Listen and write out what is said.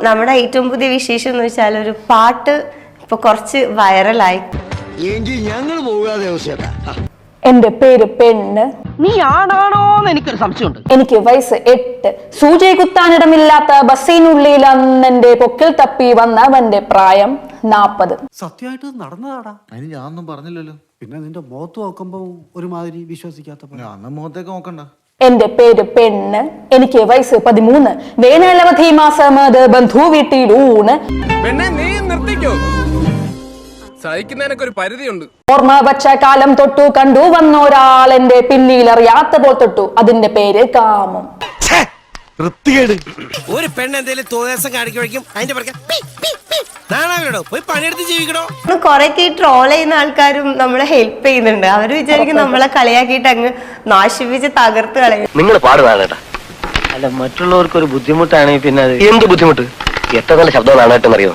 നമ്മുടെ ഏറ്റവും പുതിയ വിശേഷം എന്ന് വെച്ചാൽ ഒരു പാട്ട് ഇപ്പൊ കുറച്ച് വൈറലായി. എന്റെ പേര് പെണ്ണ്. നീ ആണാണോന്ന് എനിക്കൊരു സംശയമുണ്ട്. എനിക്ക് വയസ്സ് 8. സൂചി കുത്താനിടമില്ലാത്ത ബസ്സിനുള്ളിൽ അന്നെന്റെ പൊക്കിൽ തപ്പി വന്നവന്റെ പ്രായം 40. സത്യമായിട്ട് നടന്നതാടാ. അതിന് ഞാനൊന്നും പറഞ്ഞില്ലല്ലോ. പിന്നെ നിന്റെ മുഖത്ത് നോക്കുമ്പോ ഒരുമാതിരി വിശ്വസിക്കാത്ത മുഖത്തേക്ക് നോക്കണ്ട. എന്റെ പേര് പെണ്ണ്. എനിക്ക് വയസ്സ് 13. വേനലവധി മാസം അത് ബന്ധു വീട്ടിലൂണ്. നീ നിർത്തിക്കോ, സഹിക്കുന്നതിനൊക്കെ ഒരു പരിധിയുണ്ട്. ഓർമ്മ വച്ച കാലം തൊട്ടു കണ്ടു വന്നൊരാൾ എന്റെ പിന്നിൽ അറിയാത്ത പോൽ തൊട്ടു. അതിന്റെ പേര് കാമം. ഒരു പെണ്ണ് എന്തെങ്കിലും തോന്നിയാസം കാണിക്കുമ്പോഴേക്കും അതിന്റെ പോയി പണിയെടുത്ത് ജീവിക്കണോ. കൊറേക്ക് ഈ ട്രോൾ ചെയ്യുന്ന ആൾക്കാരും നമ്മളെ ഹെൽപ്പ് ചെയ്യുന്നുണ്ട്. അവര് വിചാരിക്കും നമ്മളെ കളിയാക്കിയിട്ട് അങ്ങ് നാശിപ്പിച്ച് തകർത്ത് കളയും. നിങ്ങൾ പാടുന്നതാണേട്ടാ. അല്ല, മറ്റുള്ളവർക്ക് ഒരു ബുദ്ധിമുട്ടാണെങ്കിൽ പിന്നെ എന്ത് ബുദ്ധിമുട്ട്? എത്ര നല്ല ശബ്ദം നാണേട്ടെന്നറിയോ?